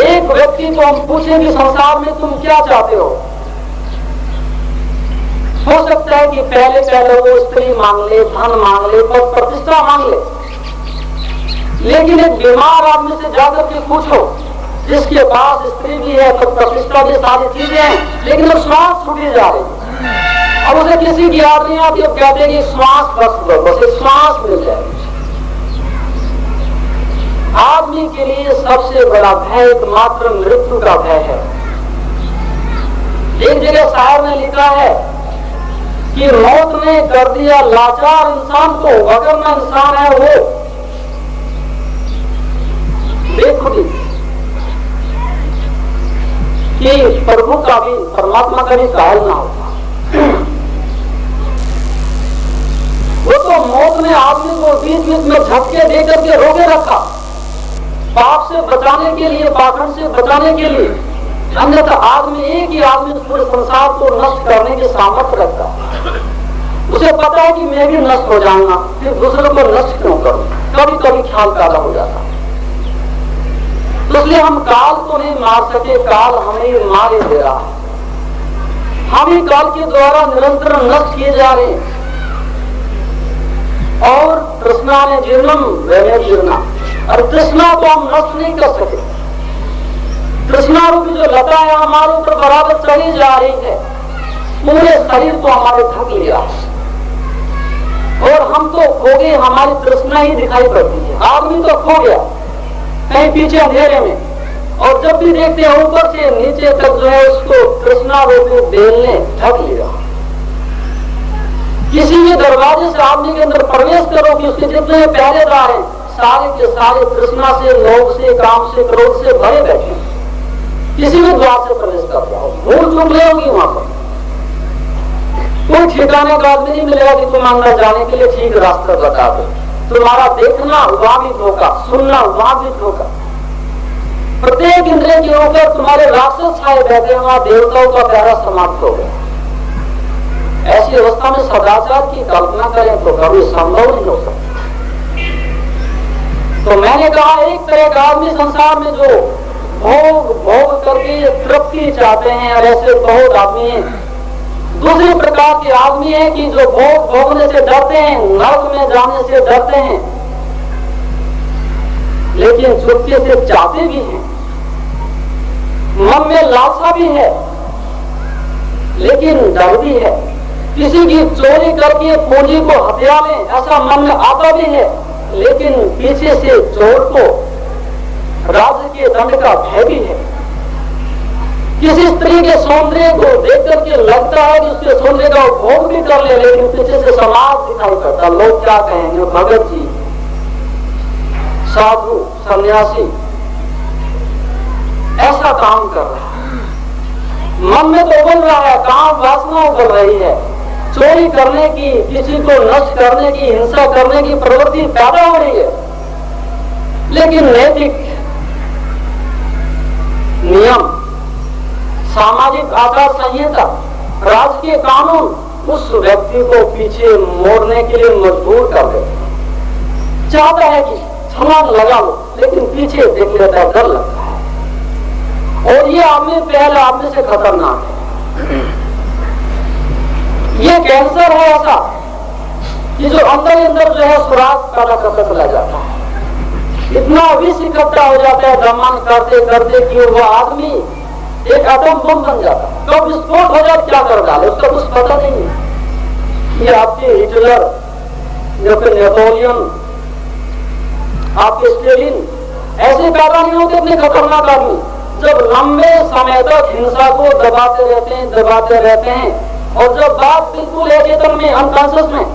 एक व्यक्ति को हम पूछें कि संसार में तुम क्या चाहते हो सकता है कि पहले वो स्त्री मांग ले, धन मांग ले, पद प्रतिष्ठा मांग ले, लेकिन एक बीमार आदमी से जाकर के पूछो, जिसके पास स्त्री भी है, पद प्रतिष्ठा भी, सारी चीजें हैं, लेकिन वो श्वास छूटी जा रही, अब उसे किसी की याद नहीं आती, अब कहते हैं कि श्वास बस एक श्वास मिल जाए। आदमी के लिए सबसे बड़ा भय एकमात्र मृत्यु का भय है। एक जगह शायर ने लिखा है कि मौत ने कर दिया लाचार इंसान को, अगर न इंसान है वो बेखुदी, कि प्रभु का भी, परमात्मा का भी कायल ना होता। वो तो मौत ने आदमी को बीच बीच में झटके दे करके रोके रखा, पाप से बचाने के लिए, पाखंड से बचाने के लिए। अन्यथा आदमी, एक ही आदमी पूरे संसार को नष्ट करने की सामर्थ्य रखता। उसे पता है कि मैं भी नष्ट हो जाऊंगा, फिर दूसरों को नष्ट क्यों करूं, कभी कभी ख्याल पैदा हो जाता। तो इसलिए हम काल को नहीं मार सके, काल हमें मारे दे रहा है। हम ही काल के द्वारा निरंतर नष्ट किए जा रहे हैं। और तृष्णा ने जीर्णम वैने जीर्णा, और तृष्णा को हम नष्ट नहीं कर सके। तृष्णा रूपी जो लता है हमारे ऊपर बराबर चढ़ी जा रही है, पूरे शरीर को हमारे ढक लिया, और हम तो खो गए, हमारी तृष्णा ही दिखाई पड़ती है। आदमी तो खो गया कहीं पीछे अंधेरे में, और जब भी देखते हैं ऊपर से नीचे तक जो है उसको तृष्णा रूपी बेल ने ढक लिया। किसी भी दरवाजे से आदमी के अंदर प्रवेश करो कि उसके जितने पहरेदार हैं सारे के सारे तृष्णा से, लोभ से, काम से, क्रोध से भरे बैठे। किसी भी द्वार से प्रवेश कर जाओ, भूल चूक ले होगी वहां पर, कोई ठिकाने का आदमी नहीं मिलेगा कि तुम अंदर जाने के लिए ठीक रास्ता बता दो। तुम्हारा देखना वहां भी धोखा, सुनना वहां भी धोखा। प्रत्येक इंद्रिय के ऊपर तुम्हारे राक्षस छाए बैठे, वहां देवताओं का प्यारा समाप्त हो गया। ऐसी अवस्था में सदाचार की कल्पना करें तो कभी संभव नहीं हो सकता। तो मैंने कहा एक तरह का आदमी संसार में जो भोग भोग करके तृप्ति चाहते हैं और ऐसे बहुत आदमी हैं। दूसरे प्रकार के आदमी हैं कि जो भोग भोगने से डरते हैं, नरक में जाने से डरते हैं, लेकिन चुपके से चाहते भी हैं, मन में लालसा भी है लेकिन डर भी है। किसी की चोरी करके पूंजी को हत्या लें ऐसा मन में आता भी है, लेकिन पीछे से चोर को राज्य के दंड का भय भी है। किसी स्त्री के सौंदर्य को देख करके लगता है कि उसके सौंदर्य का उपभोग भी कर ले, लेकिन पीछे से समाज दिखाई पड़ता, लोग क्या कहेंगे, भगत जी, साधु, सन्यासी ऐसा काम कर रहा है। मन में तो उबल रहा है, काम वासना उबल रही है, चोरी करने की, किसी को नष्ट करने की, हिंसा करने की प्रवृत्ति पैदा हो रही है, लेकिन नैतिक नियम, सामाजिक आचार संहिता, राजकीय कानून उस व्यक्ति को पीछे मोड़ने के लिए मजबूर कर देता। चाहता है कि छलांग लगा लो, लेकिन पीछे देख लेता है, डर लगता है। और ये आदमी पहले आदमी से खतरनाक है। ये कैंसर है ऐसा कि जो अंदर ही अंदर जो है सुराग पैदा करता चला जाता है। इतना विष इकट्ठा हो जाता है दमन करते करते कि वो आदमी एक एटम बम बन जाता है। कब विस्फोट हो जाए क्या कर डाले उसका कुछ पता नहीं है। ये आपके हिटलर या फिर नेपोलियन, आपके स्टेलिन ऐसे पैदा नहीं होते इतने खतरनाक आदमी, जब लंबे समय तक हिंसा को दबाते रहते हैं और जब बात बिल्कुल अचेतन में, अनकॉन्शियस में,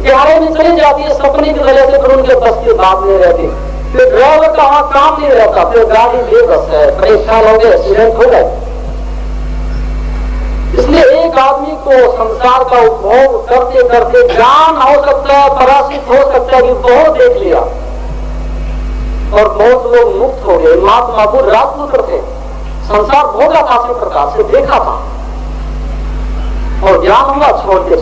गहरे में चली जाती है सपने की वजह से, फिर उनके बस की बात नहीं रहती, फिर ड्राइवर का वहां काम नहीं रहता, फिर गाड़ी बेबस है, परेशान हो गए, एक्सीडेंट हो गए। इसलिए एक आदमी को संसार का उपभोग करते करते ज्ञान हो सकता है, पराजित हो सकता है कि बहुत देख लिया और बहुत लोग मुक्त हो गए। महात्मा बुद्ध राजपुत्र थे, संसार भोगा था, इसी प्रकार से देखा था और ज्ञान हुआ, छोड़ के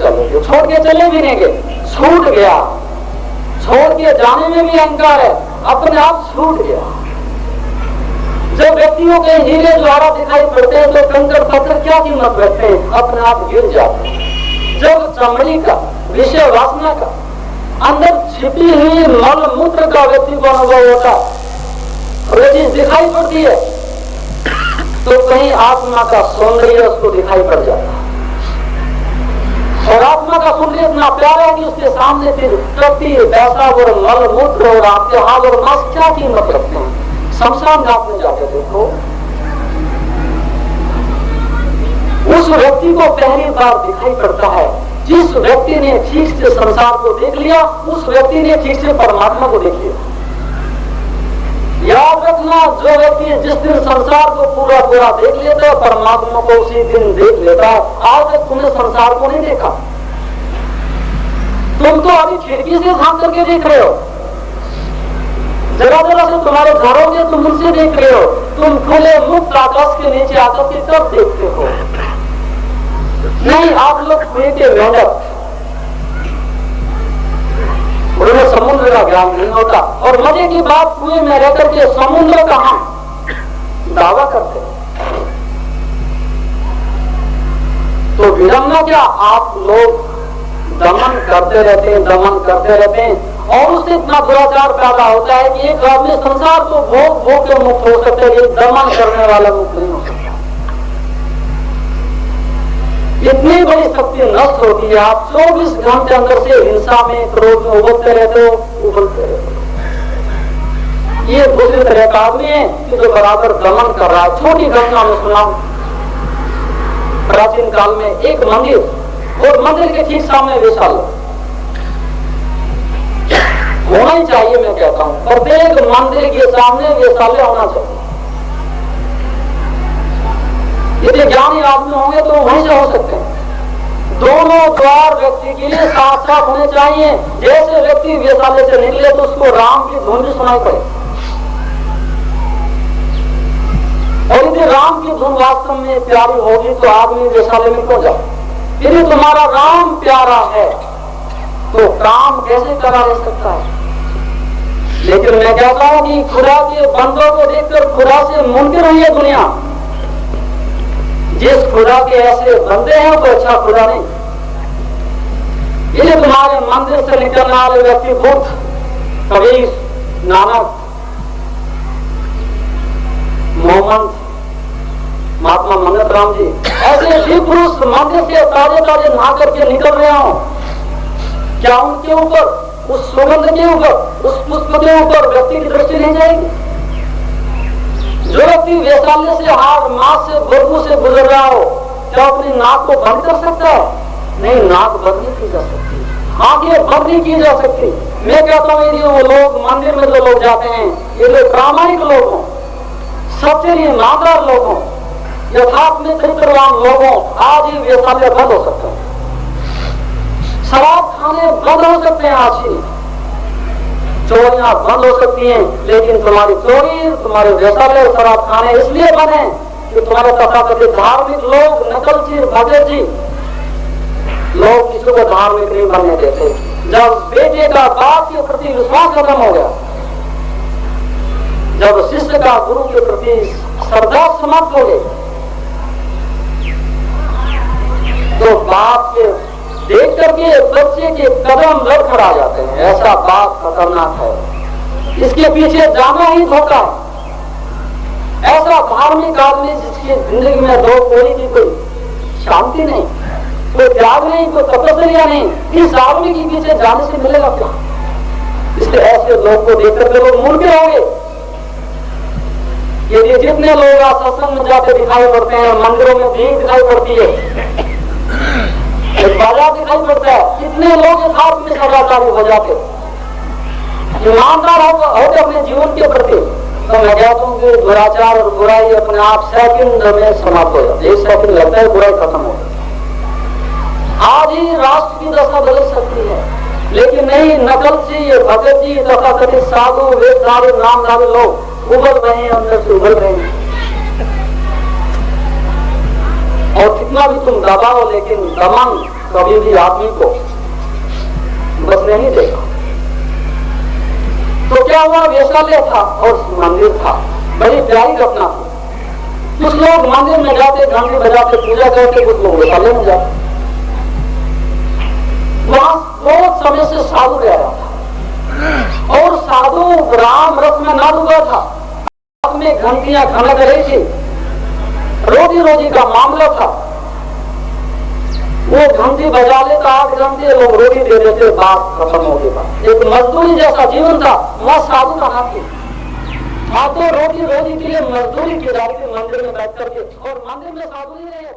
चले भी नहीं गए, छूट गया। छोड़ के जाने में भी अहंकार है, अपने आप छूट गया। जब व्यक्तियों के हीरे ज्वारा दिखाई पड़ते हैं तो कंकड़ पत्थर क्या कीमत रखते हैं, अपने आप गिर जाते हैं। जब चमड़ी का, विषय वासना का, अंदर छिपी हुई मल मूत्र का व्यक्ति को अनुभव होता है और ये चीज दिखाई पड़ती है तो कहीं आत्मा का सौंदर्य उसको दिखाई पड़ जाता है। और आत्मा का सौंदर्य इतना प्यारा है कि उसके सामने फिर प्रति पैसा और मल मूत्र और आपके हाथ और मांस क्या कीमत रखते हैं। शमशान घाट में जाके देखो, उस व्यक्ति को पहली बार दिखाई पड़ता है जिस व्यक्ति ने ठीक से संसार को देख लिया, उस व्यक्ति ने ठीक से परमात्मा को देख लिया। याद रखना, जो व्यक्ति जिस दिन संसार को पूरा पूरा देख लेता है परमात्मा को उसी दिन देख लेता है। आज तक तुमने संसार को नहीं देखा, तुम तो अभी खिड़की से झांक करके देख रहे हो, जरा जरा से तुम्हारे घरों में तुम उनसे देख रहे हो, तुम खुले मुक्त आकाश के नीचे आकर के कब देखते हो? नहीं, आप लोग कुएं के मेंढक, उन्हें समुद्र का ज्ञान नहीं होता और मजे की बात कुएं में रहकर के समुद्र का हम दावा करते हैं। तो विडंबना क्या, आप लोग दमन करते रहते हैं और उससे इतना दुराचार पैदा होता है कि एक आदमी संसार को भोग भोग के मुक्त हो सकता है, दमन करने वाला मुक्त नहीं हो सकता। इतनी बड़ी शक्ति नष्ट होती है, आप 24 घंटे अंदर से हिंसा में, क्रोध में उबलते रहते हो। ये दूसरी तरह का आदमी है कि जो बराबर दमन कर रहा है। छोटी घटना में सुनाऊं, प्राचीन काल में एक मंदिर और मंदिर के ठीक सामने वेश्यालय होना ही चाहिए। मैं कहता हूं प्रत्येक मंदिर के सामने वेश्यालय होना चाहिए। यदि ज्ञानी आदमी होंगे तो वहीं से हो सकते हैं। दोनों द्वार व्यक्ति के लिए साथ साथ होने चाहिए। जैसे व्यक्ति वेश्यालय से निकले तो उसको राम की धुन भी सुनाई पड़े, और यदि राम की धुन वास्तव में प्यारी होगी तो आदमी वेश्यालय में क्यों जाए? यदि तुम्हारा राम प्यारा है तो काम कैसे करा जा सकता है? लेकिन मैं कहता हूं कि खुदा के बंदों को देखकर खुदा से मुनकर हुई है दुनिया। जिस खुदा के ऐसे बंदे हैं तो अच्छा खुदा नहीं। ये तुम्हारे मंदिर से निकलने वाले व्यक्ति बुद्ध, कबीर, नानक, मोहम्मद, महात्मा मंगत राम जी, ऐसे शिव पुरुष मंदिर से ताजे ताजे नहा करके निकल रहे हो, क्या उनके ऊपर, उस सुगंध के ऊपर, उस पुष्प के ऊपर व्यक्ति की दृष्टि नहीं जाएगी? जो व्यक्ति वैशाल्य से हार मास से बदबू से गुजर रहा हो, क्या अपनी नाक को बंद कर सकता है? नहीं, नाक बंद नहीं की जा सकती, आंखें बंद नहीं की जा सकती। मैं कहता हूं यदि वो लोग मंदिर में जो लोग जाते हैं, ये लोग प्रामाणिक लोग हों, सच्चे ईमानदार लोग हों, यथार्थ में चरित्रवान लोग हों, आज ही वैशाल्य बंद हो सकता है, शराब खाने बंद हो सकते हैं, आज ही चोरियां बंद हो सकती हैं। लेकिन तुम्हारी चोरी, तुम्हारे वैशाल्य शराब खाने इसलिए बने कि तुम्हारे तथाकथित धार्मिक लोग, नकलची, भगत जी लोग किसी को धार्मिक नहीं बनने देते। जब बेटे का बाप के प्रति विश्वास खत्म हो गया, जब शिष्य का गुरु के प्रति श्रद्धा समाप्त हो गई, तो बाप के देख करके बच्चे के कदम लड़खड़ा जाते हैं। ऐसा बाप खतरनाक है, इसके पीछे जाना ही धोखा है। ऐसा धार्मिक आदमी जिसकी जिंदगी में दो कोई की कोई शांति नहीं, कोई त्याग नहीं, कोई तपस्या नहीं, इस आदमी के पीछे जाने से मिलेगा क्या? इसलिए ऐसे लोग को देख करके लोग मुड़ के होंगे। यदि जितने लोग आज सत्संग में जाते दिखाई पड़ते हैं, मंदिरों में भीड़ दिखाई पड़ती है, एक बाजार दिखाई पड़ता है, कितने लोग यथार्थ में सदाचारी हो जाते, ईमानदार होते अपने जीवन के प्रति, तो मैं कहता हूँ कि दुराचार और बुराई अपने आप सेकंड में समाप्त हो जाती है। एक सेकंड लगता है, बुराई खत्म हो जाती है। आज ही राष्ट्र की दशा बदल सकती है, लेकिन नहीं, नकलची, भगत जी तथा कथित साधु, वेदधारी, नामधारी लोग उबल रहे हैं, अंदर से उबल रहे हैं। और कितना भी तुम दबाओ, लेकिन दमन कभी भी आदमी को बस नहीं देगा। तो क्या हुआ? वैशाल्य था और मंदिर था, बड़ी प्यारी घटना थी। कुछ लोग मंदिर में जाते, घंटी बजाते, पूजा करते, कुछ लोग वैशाल्य में जाते। वहां बहुत समय से साधु रह रहा था और साधु राम रस में ना डूबा था, में घंटियां खनक रही थी, रोजी रोजी का मामला था। वो घंटी बजा लेता, 8 घंटे लोग रोटी दे देते, बात खत्म हो गई। एक मजदूरी जैसा जीवन था, वह साधु का हाथ था। तो रोटी रोजी के लिए मजदूरी की जा रही थी मंदिर में बैठ करके, और मंदिर में साधु ही रहे।